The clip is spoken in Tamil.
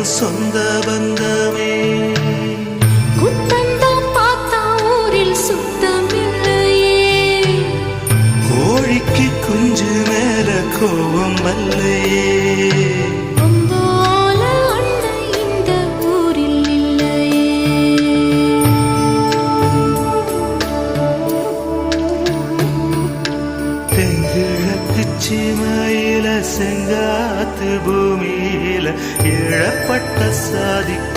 சொந்த பந்தமே குத்தந்தான் பார்த்தா ஊரில் சுத்தமில்லையே கோழிக்கு குஞ்சு மேல கோபம் வல்லையே சிமையில செங்காத்து பூமியில இழப்பட்ட சாதிக்க